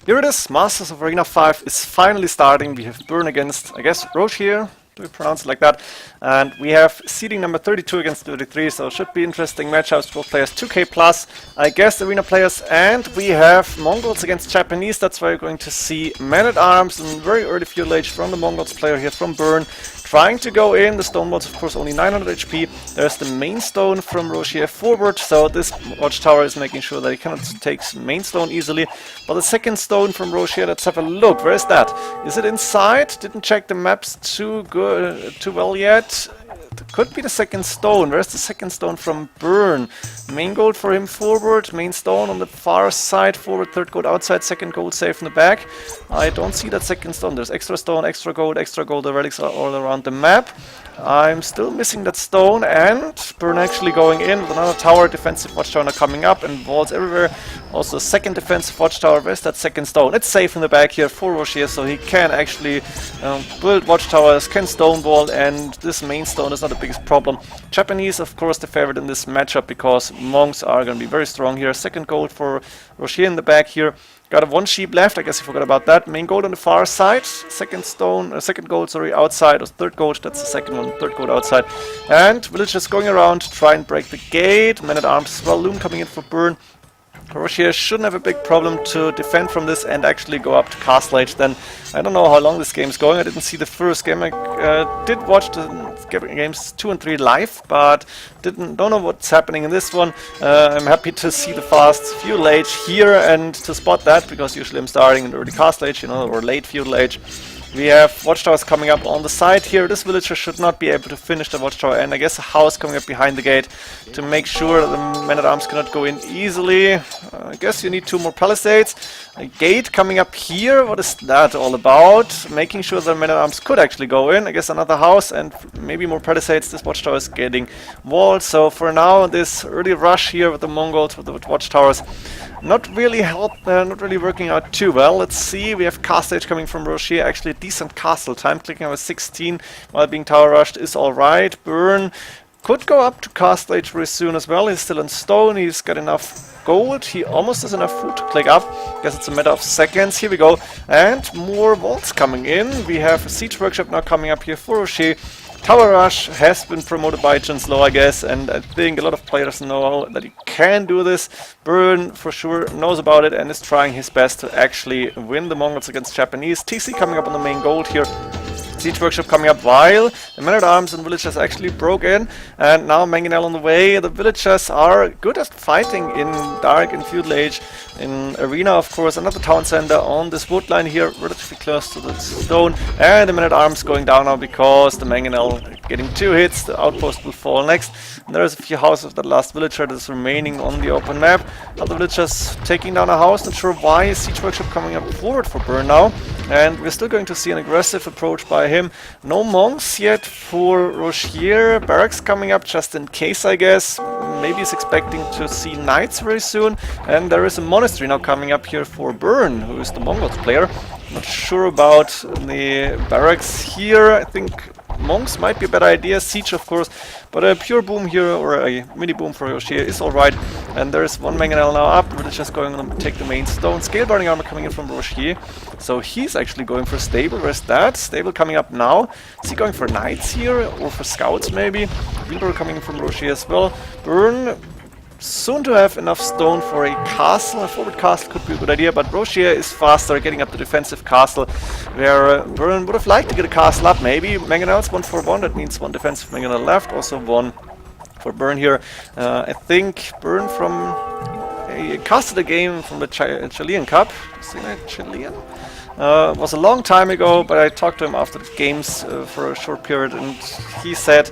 Here it is, Masters of Arena 5 is finally starting. We have Burn against, I guess, Rogier, do we pronounce it like that? And we have seeding number 32 against 33, so it should be interesting matchups. Both players 2k plus, I guess, arena players. And we have Mongols against Japanese. That's why we're going to see Man-at-Arms and very early feudal age from the Mongols player here from Burn. Trying to go in, the stone wall's of course only 900 HP. There's the main stone from Rogier forward, so this watchtower is making sure that he cannot take main stone easily. But the second stone from Rogier, let's have a look. Where is that? Is it inside? Didn't check the maps too well yet. It could be the second stone. Where's the second stone from Burn? Main gold for him forward, main stone on the far side forward, third gold outside, second gold safe in the back. I don't see that second stone. There's extra stone, extra gold. The relics are all around the map. I'm still missing that stone, and Burn actually going in with another tower, defensive watchtower coming up, and walls everywhere. Also second defensive watchtower. Where's that second stone? It's safe in the back here for Rogier, so he can actually build watchtowers, can stonewall, and this main stone is not the biggest problem. Japanese, of course, the favorite in this matchup because monks are going to be very strong here. Second gold for Rogier in the back here. Got a one sheep left, I guess you forgot about that. Main gold on the far side, second gold, sorry, outside, or third gold, that's the second one, third gold outside. And villagers going around to try and break the gate. Man-at-Arms as well, Loom coming in for Burn. Rogier shouldn't have a big problem to defend from this and actually go up to Castle Age. Then I don't know how long this game's going. I didn't see the first game. I did watch the games 2 and 3 live, but don't know what's happening in this one. I'm happy to see the fast feudal age here and to spot that, because usually I'm starting in early Castle Age, or late feudal age. We have watchtowers coming up on the side here. This villager should not be able to finish the watchtower, and I guess a house coming up behind the gate to make sure that the men-at-arms cannot go in easily. I guess you need 2 more palisades. A gate coming up here. What is that all about? Making sure that men-at-arms could actually go in. I guess another house and maybe more palisades. This watchtower is getting walled. So for now, this early rush here with the Mongols, with the watchtowers, not really working out too well. Let's see. We have Castle Age coming from Rogier. Actually, decent castle time. Clicking over 16 while being tower rushed is alright. Burn could go up to Castle Age very soon as well. He's still in stone. He's got enough gold. He almost has enough food to click up. Guess it's a matter of seconds. Here we go. And more walls coming in. We have a siege workshop now coming up here for Rogier. Tower Rush has been promoted by Jinslow, I guess, and I think a lot of players know that he can do this. Burn, for sure, knows about it and is trying his best to actually win the Mongols against Japanese. TC coming up on the main gold here. Siege Workshop coming up while the Men-at-Arms and villagers actually broke in, and now Mangonel on the way. The villagers are good at fighting in Dark and Feudal Age. In Arena, of course, another town center on this wood line here, relatively close to the stone, and the Men-at-Arms going down now because the Mangonel getting 2 hits. The outpost will fall next. And there's a few houses of that last villager that is remaining on the open map. Other villagers taking down a house, not sure why. Siege Workshop coming up forward for Burn now, and we're still going to see an aggressive approach by him. No monks yet for Rogier. Barracks coming up just in case, I guess. Maybe he's expecting to see knights very soon. And there is a monastery now coming up here for Burn, who is the Mongols player. Not sure about the barracks here. I think monks might be a better idea. Siege, of course, but a pure boom here, or a mini boom for Rogier is alright. And there's one Mangonel now up. We're just going to take the main stone. Scale burning armor coming in from Rogier. So he's actually going for stable. Where's that? Stable coming up now. Is he going for knights here, or for scouts maybe? Wheelbarrow coming in from Rogier as well. Burn soon to have enough stone for a castle. A forward castle could be a good idea, but Rogier is faster getting up the defensive castle, where Burn would have liked to get a castle up, maybe. Mangonel's 1 for 1, that means 1 defensive Mangonel left, also 1 for Burn here. I think Burn from he casted a game from the Chilean Cup. Is it Chilean? It was a long time ago, but I talked to him after the games for a short period, and he said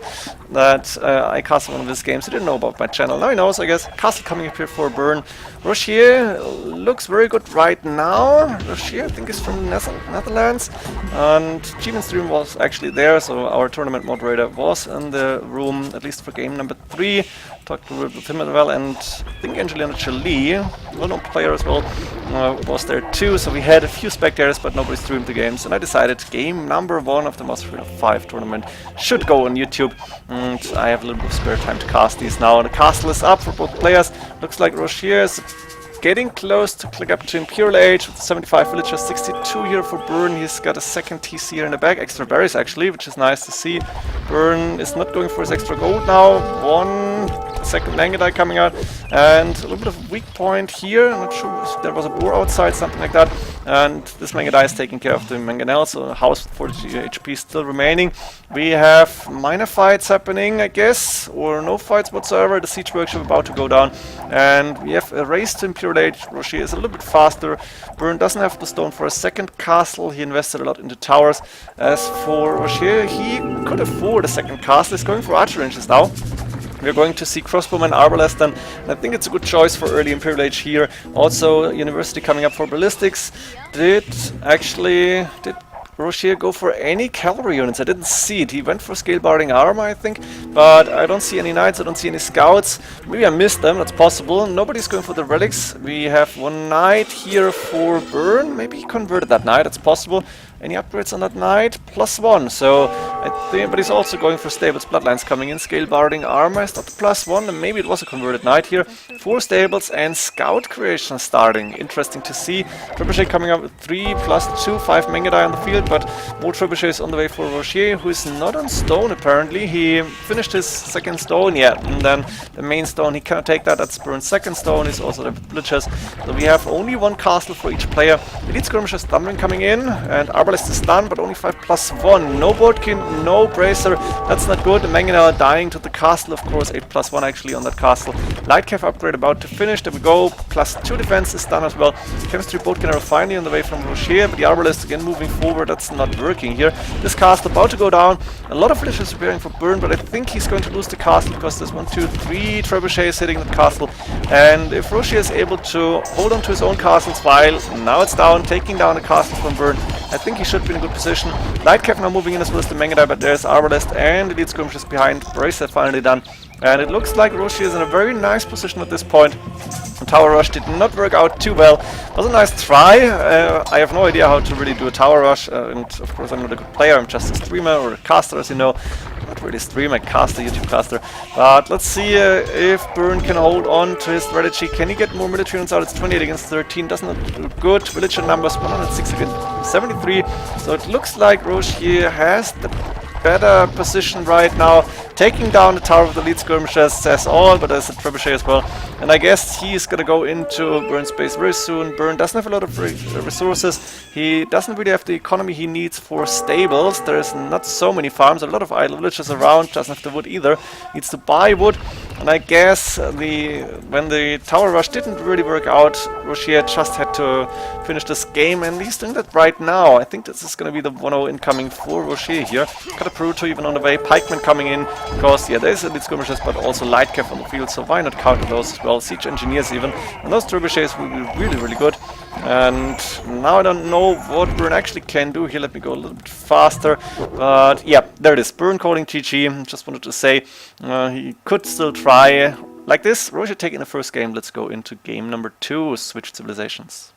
that I casted one of his games. He didn't know about my channel. Now he knows, I guess. Castle coming up here for Burn. Rogier looks very good right now. Rogier, I think, is from the Netherlands. And G-Man Stream was actually there, so our tournament moderator was in the room, at least for game number 3. Talked with him as well, and I think Angelina Jolie, well-known player as well, was there too. So we had a few spectators, but nobody streamed the games, and I decided game number 1 of the Masters of Arena 5 tournament should go on YouTube, and I have a little bit of spare time to cast these now. The castle is up for both players. Looks like Rogier is getting close to click up to Imperial Age with 75 villagers, 62 here for Burn. He's got a second TC here in the back, extra berries actually, which is nice to see. Burn is not going for his extra gold now. One second Mangadai coming out, and a little bit of a weak point here. I'm not sure if there was a boar outside, something like that. And this Mangadai is taking care of the Manganel, so a house with 40 HP still remaining. We have minor fights happening, I guess, or no fights whatsoever. The siege workshop about to go down, and we have a race to Imperial Age. Rogier is a little bit faster. Burn doesn't have the stone for a second castle. He invested a lot into towers. As for Rogier, he could afford a second castle. He's going for archer ranges now. We're going to see crossbowman arbalest, and I think it's a good choice for early Imperial Age here. Also, University coming up for ballistics. Did Rogier go for any cavalry units? I didn't see it. He went for scale barding armor, I think, but I don't see any knights, I don't see any scouts. Maybe I missed them, that's possible. Nobody's going for the relics. We have one knight here for Burn. Maybe he converted that knight, that's possible. Any upgrades on that knight? +1. So I think, but he's also going for stables, bloodlines coming in. Scale barding armor is not the +1, and maybe it was a converted knight here. 4 stables and scout creation starting. Interesting to see. Trebuchet coming up with 3 + 2, 5 Mangadai on the field, but more trebuchets on the way for Rogier, who is not on stone apparently. He finished his second stone, yeah, and then the main stone, he cannot take that. That's Burn's second stone. He's also the villagers. So we have only one castle for each player. Elite skirmishers stumbling coming in, and Arbalest is done, but only 5 + 1. No Boatkin, no Bracer. That's not good. The Mangonel dying to the castle, of course. 8 + 1 actually on that castle. Light Cav upgrade about to finish. There we go. +2 defense is done as well. Chemistry Boatkin are finally on the way from Rogier, but the Arbalest again moving forward. That's not working here. This castle about to go down. A lot of villagers preparing for Burn, but I think he's going to lose the castle because there's 1, 2, 3 trebuchets hitting the castle. And if Rogier is able to hold on to his own castles while now it's down, taking down the castle from Burn, I think he should be in a good position. Light Cav now moving in as well as the Mangadai, but there's Arbalest and Elite skirmishers behind. Bracer finally done. And it looks like Rogier is in a very nice position at this point. The tower rush did not work out too well. It was a nice try. I have no idea how to really do a tower rush, and of course I'm not a good player. I'm just a streamer or a caster, as you know. Not really a streamer, caster, YouTube caster. But let's see if Burn can hold on to his strategy. Can he get more military units out? It's 28 against 13. Doesn't look good. Villager numbers 106 against 73. So it looks like Rogier has the better position right now. Taking down the tower of the Elite skirmishers says all, but there's a trebuchet as well. And I guess he's gonna go into Burn's base very soon. Burn doesn't have a lot of resources. He doesn't really have the economy he needs for stables. There's not so many farms, a lot of idle villages around. Doesn't have the wood either. Needs to buy wood. And I guess when the tower rush didn't really work out, Rogier just had to finish this game, and he's doing that right now. I think this is going to be the 1-0 incoming for Rogier here. Got a Peruto even on the way, pikemen coming in, because yeah, there's Elite skirmishers, but also Light Cav on the field, so why not counter those as well? Siege engineers even, and those trebuchets will be really, really good. And now I don't know what Burn actually can do here. Let me go a little bit faster. But yeah, there it is. Burn calling GG. Just wanted to say he could still try like this. Rogier taking the first game. Let's go into game number 2. Switch civilizations.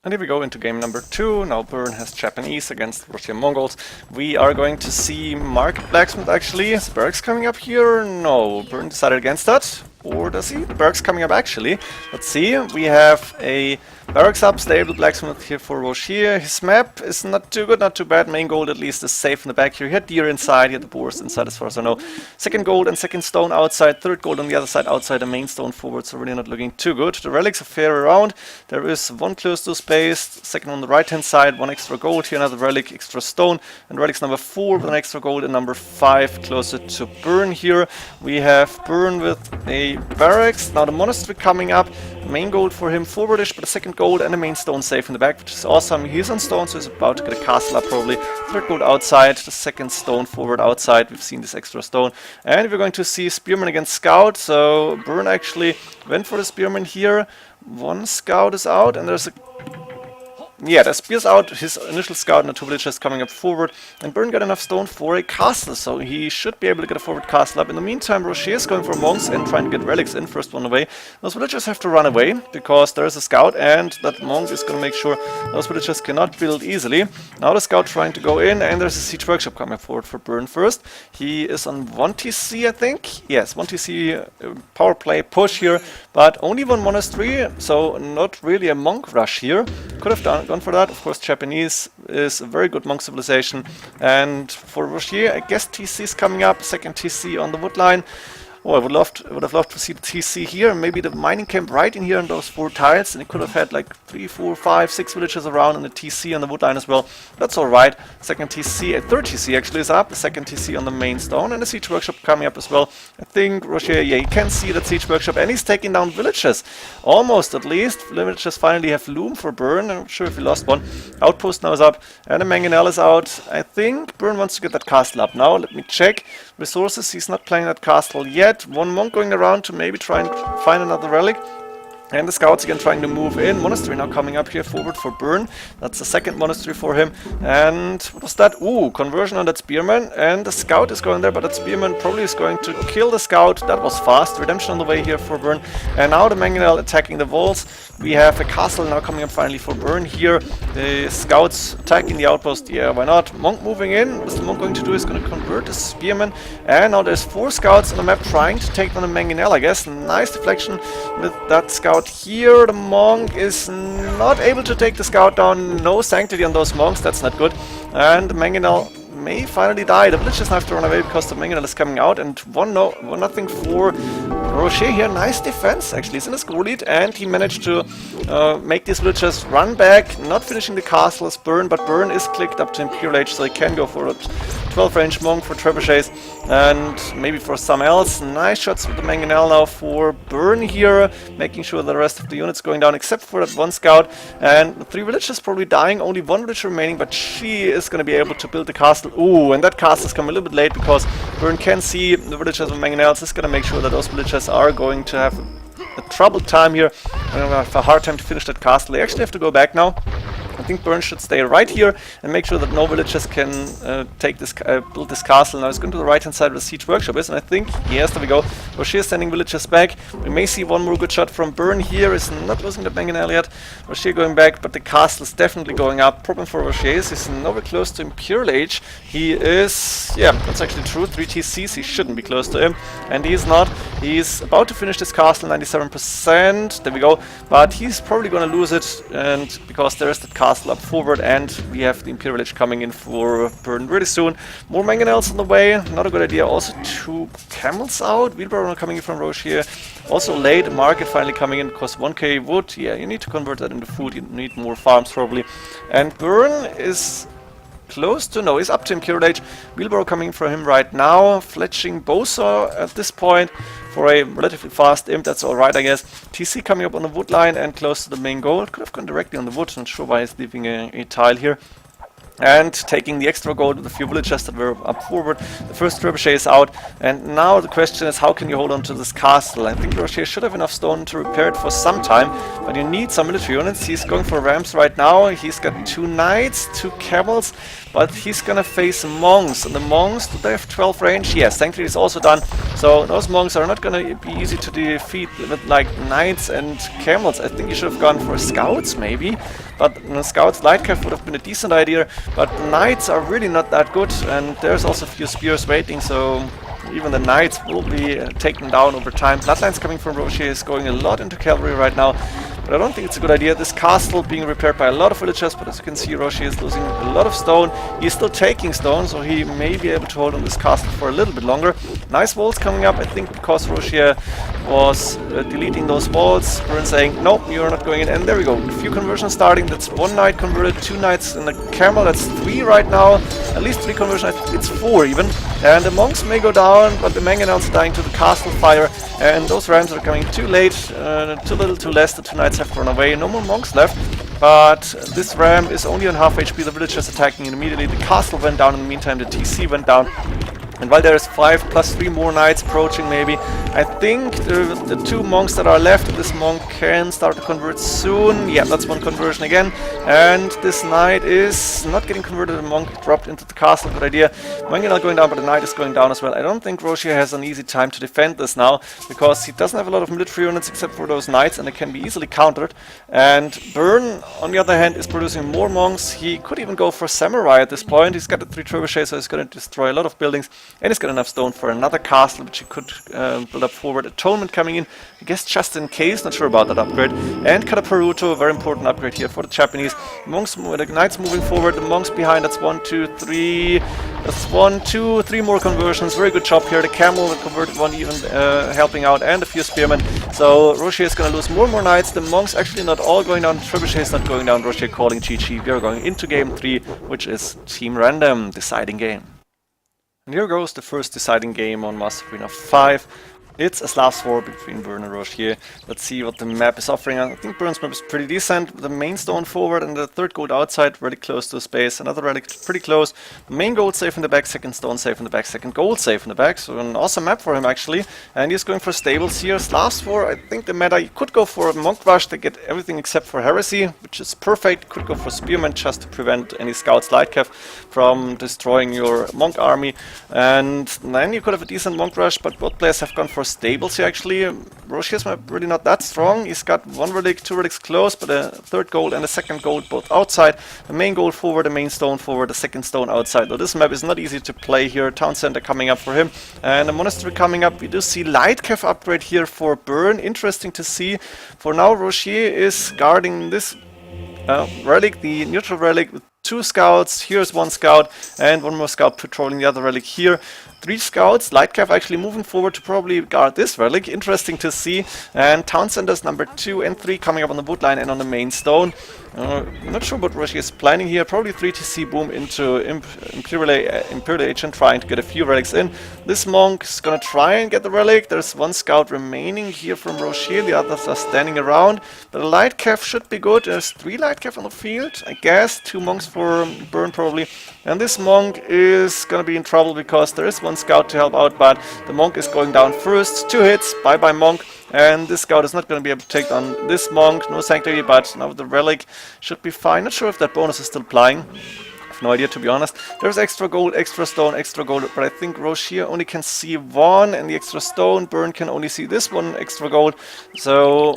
And here we go into game number 2. Now Burn has Japanese against Russian Mongols. We are going to see Market Blacksmith actually. Is Bergs coming up here? No, Burn decided against that. Or does he? Bergs coming up actually. Let's see. We have a barracks up, stable blacksmith here for Rogier. His map is not too good, not too bad. Main gold at least is safe in the back here. He had deer inside, he had the boars inside as far as I know. Second gold and second stone outside, third gold on the other side outside the main stone forward, so really not looking too good. The relics are fair around. There is one close to space, second on the right hand side, one extra gold here, another relic, extra stone, and relics number 4 with an extra gold, and number 5 closer to Burn here. We have Burn with a barracks. Now the monastery coming up, main gold for him forwardish, but a second gold and a main stone safe in the back, which is awesome. He's on stone, so he's about to get a castle up probably. Third gold outside, the second stone forward outside. We've seen this extra stone. And we're going to see Spearman against Scout. So Burn actually went for the Spearman here. One Scout is out, and there's a yeah, that spears out his initial scout and the 2 villagers coming up forward. And Burn got enough stone for a castle, so he should be able to get a forward castle up. In the meantime, Rogier is going for monks and trying to get relics in. First one away. Those villagers have to run away because there is a scout, and that monk is going to make sure those villagers cannot build easily. Now the scout trying to go in, and there's a siege workshop coming forward for Burn first. He is on 1 TC, I think. Yes, 1 TC power play push here, but only 1 monastery, so not really a monk rush here. Could have gone for that. Of course, Japanese is a very good monk civilization. And for Rogier, I guess TC is coming up. Second TC on the wood line. Oh, I would have loved to see the TC here. Maybe the mining camp right in here on those 4 tiles. And it could have had like 3, 4, 5, 6 villages around and the TC on the wood line as well. That's alright. Second TC, third TC actually is up. The second TC on the main stone. And the siege workshop coming up as well. I think Rogier, yeah, he can see that siege workshop. And he's taking down villages. Almost at least. Villages finally have loom for Burn. I'm not sure if he lost one. Outpost now is up. And the mangonel is out. I think Burn wants to get that castle up now. Let me check. Resources, he's not playing that castle yet. 1 monk going around to maybe try and find another relic. And the scouts again trying to move in. Monastery now coming up here forward for Burn. That's the second monastery for him. And what was that? Ooh, conversion on that spearman. And the scout is going there, but that spearman probably is going to kill the scout. That was fast. Redemption on the way here for Burn. And now the mangonel attacking the walls. We have a castle now coming up finally for Burn here. The scouts attacking the outpost. Yeah, why not? Monk moving in. What the monk going to do is going to convert the spearman. And now there's 4 scouts on the map trying to take down the mangonel, I guess. Nice deflection with that scout here. The monk is not able to take the scout down. No sanctity on those monks. That's not good. And the mangonel may finally die. The villagers have to run away because the mangonel is coming out. And 1-0 for Rogier here. Nice defense actually. He's in a score lead and he managed to make these villagers run back. Not finishing the castle as Burn, but Burn is clicked up to Imperial Age, so he can go for a 12 range monk for trebuchets and maybe for some else. Nice shots with the mangonel now for Burn here, making sure the rest of the units going down except for that 1 scout. And the 3 villagers probably dying, only 1 villager remaining, but she is going to be able to build the castle. Ooh, and that castle has come a little bit late because Burn can see the villagers with mangonels. Is going to make sure that those villagers are going to have a troubled time here and have a hard time to finish that castle. They actually have to go back now. I think Burn should stay right here and make sure that no villagers can build this castle. Now he's going to the right hand side where the siege workshop is, and I think, yes, there we go. Rogier is sending villagers back. We may see 1 more good shot from Burn here. Is not losing the mangonel yet. Rogier going back, but the castle is definitely going up. Problem for Rogier is he's nowhere close to Imperial Age. He is, yeah, that's actually true. 3 TCs, he shouldn't be close to him, and he is not. He's about to finish this castle, 97%. There we go. But he's probably going to lose it, and because there is that castle up forward, and we have the Imperial Age coming in for Burn really soon. More mangonels on the way, not a good idea. Also 2 camels out. Wheelbarrow coming in from Rogier. Also late, market finally coming in because 1k wood. Yeah, you need to convert that into food. You need more farms probably. And Burn is close to, no, he's up to Imperial Age. Wheelbarrow coming for him right now. Fletching Bosa at this point for a relatively fast imp. That's alright, I guess. TC coming up on the wood line and close to the main goal. Could have gone directly on the wood. Not sure why he's leaving a tile here. And taking the extra gold with a few villagers that were up forward. The first trebuchet is out, and now the question is, how can you hold on to this castle? I think Rogier should have enough stone to repair it for some time, but you need some military units. He's going for rams right now. He's got 2 knights, 2 camels, but he's gonna face monks. And the monks, do they have 12 range? Yes, Sanctuary is also done. So those monks are not gonna be easy to defeat with like knights and camels. I think you should have gone for scouts maybe. But scouts lightcraft would have been a decent idea. But knights are really not that good, and there's also a few spears waiting, so even the knights will be taken down over time. Bloodlines coming from Rogier is going a lot into cavalry right now, but I don't think it's a good idea. This castle being repaired by a lot of villagers, but as you can see, Rogier is losing a lot of stone. He's still taking stone, so he may be able to hold on this castle for a little bit longer. Nice walls coming up, I think, because Rogier was deleting those walls. Burn saying, nope, you're not going in. And there we go. A few conversions starting. That's 1 knight converted, 2 knights in the camel. That's 3 right now. At least 3 conversions. I think it's 4 even. And the monks may go down, but the mangonels are dying to the castle fire. And those rams are coming too late, too little, too less. The 2 knights have to run away. No more monks left. But this ram is only on half HP. The villagers attacking it immediately. The castle went down in the meantime. The TC went down. And while there is 5 plus 3 more knights approaching maybe, I think the 2 monks that are left, this monk can start to convert soon. Yeah, that's one conversion again. And this knight is not getting converted, the monk dropped into the castle, good idea. Monk is not going down, but the knight is going down as well. I don't think Rogier has an easy time to defend this now, because he doesn't have a lot of military units except for those knights, and they can be easily countered. And Byrne, on the other hand, is producing more monks. He could even go for samurai at this point. He's got the 3 trebuchets, so he's going to destroy a lot of buildings. And he's got enough stone for another castle, which he could build up forward. Atonement coming in, I guess just in case, not sure about that upgrade. And Kataparuto, a very important upgrade here for the Japanese. Monks, the knights moving forward, the monks behind, that's 1, 2, 3. That's 1, 2, 3 more conversions. Very good job here. The camel, the converted one, even helping out, and a few spearmen. So Rogier is going to lose more and more knights. The monks actually not all going down. Trebuchet is not going down. Rogier calling GG. We are going into game 3, which is Team Random, deciding game. And here goes the first deciding game on MoAre5. It's a Slavs war between Byrne and Rogier. Let's see what the map is offering. I think Byrne's map is pretty decent. The main stone forward and the 3rd gold outside, really close to space. Another relic pretty close. Main gold safe in the back, 2nd stone safe in the back, 2nd gold safe in the back. So an awesome map for him actually. And he's going for stables here. Slavs war, I think the meta, you could go for a monk rush to get everything except for heresy, which is perfect. Could go for spearmen just to prevent any scouts light cav from destroying your monk army. And then you could have a decent monk rush, but both players have gone for stables here actually. Rogier's map really not that strong. He's got 1 relic, 2 relics close, but a 3rd gold and a 2nd gold both outside. The main gold forward, the main stone forward, the 2nd stone outside. So this map is not easy to play here. Town center coming up for him. And a monastery coming up. We do see light cav upgrade here for Byrne. Interesting to see. For now Rogier is guarding this relic, the neutral relic, with 2 scouts. Here's 1 scout and 1 more scout patrolling the other relic here. 3 scouts, light cav actually moving forward to probably guard this relic. Interesting to see. And town centers number 2 and 3 coming up on the wood line and on the main stone. Not sure what Rogier is planning here. Probably 3 TC boom into Imperial Agent, trying to get a few relics in. This monk is gonna try and get the relic. There's 1 scout remaining here from Rogier. The others are standing around. But the light cav should be good. There's 3 light cav on the field, I guess. 2 monks for Byrne probably. And this monk is gonna be in trouble because there is 1 scout to help out, but the monk is going down first. 2 hits, bye bye monk. And this scout is not going to be able to take down this monk. No sanctuary, but now the relic should be fine. Not sure if that bonus is still applying. I have no idea, to be honest. There's extra gold, extra stone, extra gold, but I think Rogier only can see 1 and the extra stone. Byrne can only see this 1 extra gold. So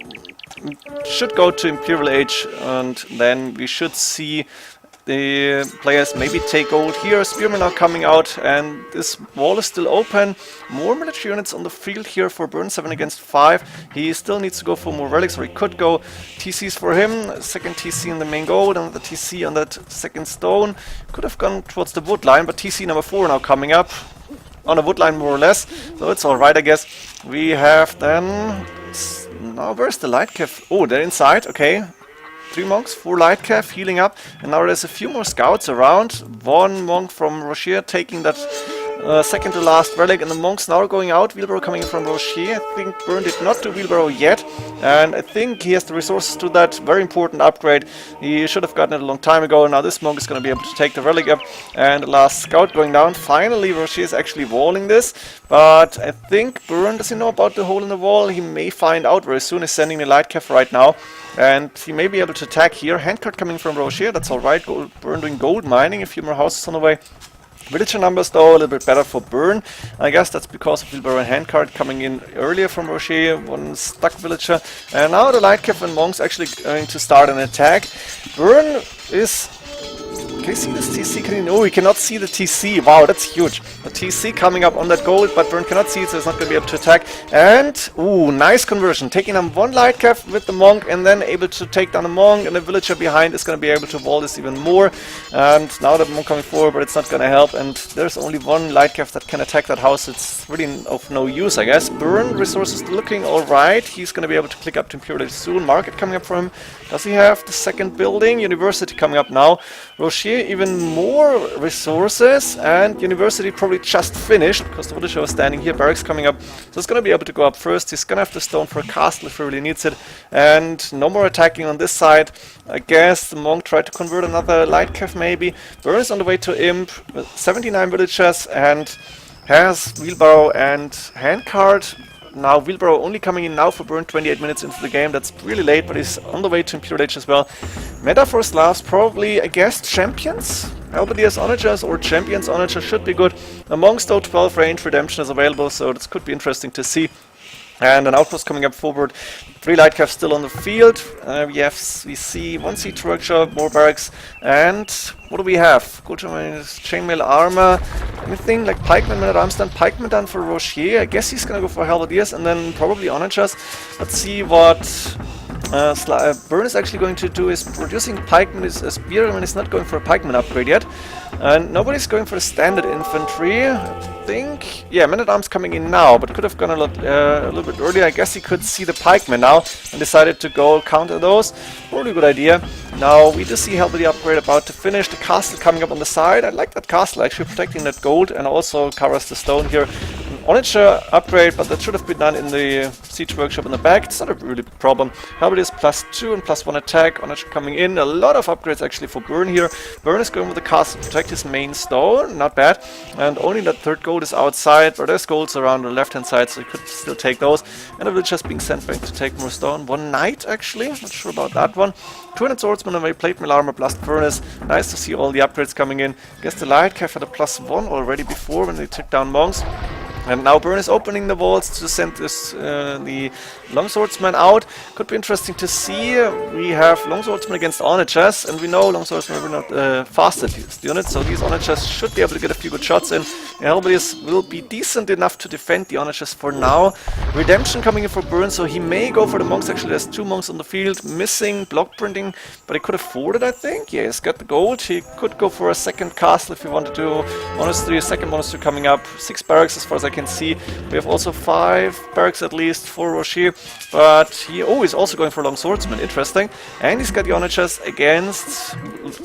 should go to Imperial Age, and then we should see the players maybe take gold here. Spearmen are coming out, and this wall is still open. More military units on the field here for Byrne, 7 against 5. He still needs to go for more relics, or he could go. TCs for him, 2nd TC in the main gold, and the TC on that 2nd stone. Could have gone towards the wood line, but TC number 4 now coming up on a wood line more or less, so it's alright I guess. We have then... Now where's the light cav? Oh, they're inside, okay. 3 monks, 4 light cav, healing up, and now there's a few more scouts around. 1 monk from Rogier taking that 2nd to last relic, and the monks now going out. Wheelbarrow coming in from Rogier. I think Byrne did not do wheelbarrow yet, and I think he has the resources to that. Very important upgrade. He should have gotten it a long time ago. Now this monk is going to be able to take the relic up, and the last scout going down. Finally, Rogier is actually walling this, but I think Byrne, does he know about the hole in the wall? He may find out very soon. He's sending the light cav right now. And he may be able to attack here. Handcart coming from Rogier, that's alright. Byrne doing gold mining, a few more houses on the way. Villager numbers though, a little bit better for Byrne. I guess that's because of wheelbarrow and handcart coming in earlier from Rogier. 1 stuck villager. And now the light cav and monks actually going to start an attack. Byrne is... Can you see this TC? Can you... No, we cannot see the TC. Wow, that's huge. The TC coming up on that gold, but Byrne cannot see it, so he's not going to be able to attack. And, ooh, nice conversion. Taking on 1 light cav with the monk, and then able to take down the monk, and the villager behind is going to be able to wall this even more. And now the monk coming forward, but it's not going to help. And there's only 1 light cav that can attack that house. It's really of no use, I guess. Byrne, resources looking alright. He's going to be able to click up to Imperial soon. Market coming up for him. Does he have the 2nd building? University coming up now. Rogier even more resources, and University probably just finished because the villager was standing here. Barracks coming up, so he's going to be able to go up first. He's going to have the stone for a castle if he really needs it, and no more attacking on this side. I guess the monk tried to convert another light cav maybe. Byrne is on the way to Imp with 79 villagers, and has Wheelbarrow and Handcard. Now Wheelbarrow only coming in now for Burn 28 minutes into the game. That's really late, but he's on the way to Impure Age as well. Meta for Slavs, probably, I guess, Champions? Halberdiers Onagers or Champions Onager should be good. Amongst those 12 range redemption is available, so this could be interesting to see. And an outpost coming up forward. 3 light caps still on the field. We see 1 siege workshop, more barracks, and what do we have? Go to my chainmail armor. Anything like pikeman, men at arms done. Pikeman done for Rogier. I guess he's gonna go for halberdiers and then probably onagers. Let's see what Burn is actually going to do. Is producing pikeman is a spearman. He's not going for a pikeman upgrade yet. And nobody's going for the standard infantry. I think, yeah, men-at-arms coming in now, but could have gone a little bit earlier. I guess he could see the pikemen now and decided to go counter those. Probably a good idea. Now we do see Halberdier upgrade about to finish. The castle coming up on the side. I like that castle actually protecting that gold and also covers the stone here. Onager upgrade, but that should have been done in the siege workshop in the back. It's not a really big problem. Halberdier is +2 and +1 attack. Onager coming in. A lot of upgrades actually for Burn here. Burn is going with the castle to protect his main stone. Not bad. And only that third gold is outside, but there's golds around the left hand side, so he could still take those. And a villagers being sent back to take more stone. 1 knight actually. Not sure about that one. 200 swordsmen away, plate mail armor, blast furnace. Nice to see all the upgrades coming in. Guess the light cav had a +1 already before when they took down monks. And now Burn is opening the walls to send this, the longswordsman out. Could be interesting to see. We have longswordsmen against onagers, and we know longswordsmen are not fastest units, so these onagers should be able to get a few good shots in. The halberdiers will be decent enough to defend the onagers for now. Redemption coming in for Burn, so he may go for the monks. Actually, there's 2 monks on the field, missing block printing, but he could afford it, I think. Yeah, he's got the gold. He could go for a second castle if he wanted to. Monastery, a second monastery coming up. 6 barracks as far as I can see. We have also 5 barracks at least for Rogier, but he's also going for long swordsman. Interesting. And he's got the onagers against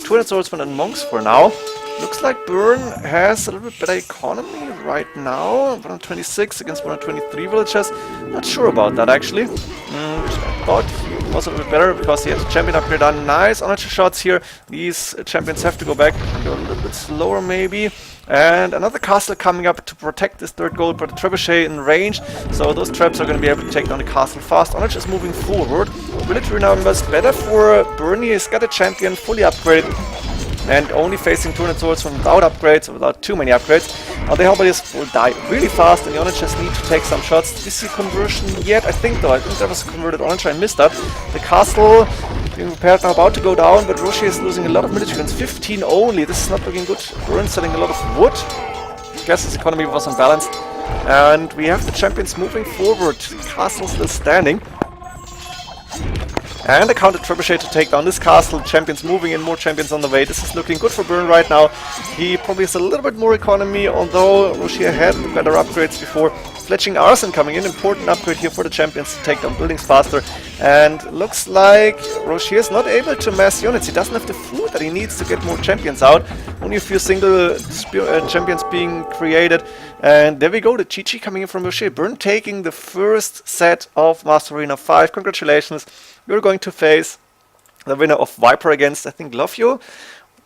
200 swordsmen and monks for now. Looks like Burn has a little bit better economy right now. 126 against 123 villagers. Not sure about that actually. I thought he was a little bit better because he had a champion upgrade on. Nice onager shots here. These champions have to go back and go a little bit slower maybe. And another castle coming up to protect this third gold, but a trebuchet in range, so those traps are going to be able to take down the castle fast. Onager is moving forward. Military numbers better for Bernie. He's got a champion fully upgraded and only facing 200 swords from without upgrades, or without too many upgrades. Now the halberdiers will die really fast, and the onagers need to take some shots. Did you see conversion yet? I think that was a converted onager. I missed that. The castle being repaired now, about to go down, but Rogier is losing a lot of military units. 15 only. This is not looking good. Burn selling a lot of wood. I guess his economy was unbalanced. And we have the champions moving forward. Castle still standing. And a counter trebuchet to take down this castle. Champions moving in, more champions on the way. This is looking good for Burn right now. He probably has a little bit more economy, although Rogier had better upgrades before. Fletching Arson coming in, important upgrade here for the champions to take down buildings faster. And looks like Rogier is not able to mass units. He doesn't have the food that he needs to get more champions out. Only a few single champions being created. And there we go, the GG coming in from Rogier. Burn taking the first set of Master Arena 5. Congratulations. You're going to face the winner of Viper against, I think, Lovio,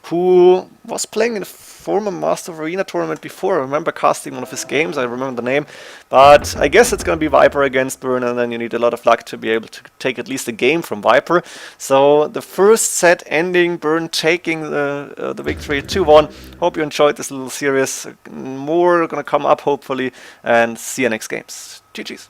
who was playing in a former Master of Arena tournament before. I remember casting one of his games, I remember the name. But I guess it's going to be Viper against Burn, and then you need a lot of luck to be able to take at least a game from Viper. So the first set ending, Burn taking the victory 2-1. Hope you enjoyed this little series. More going to come up, hopefully, and see you next games. GG's.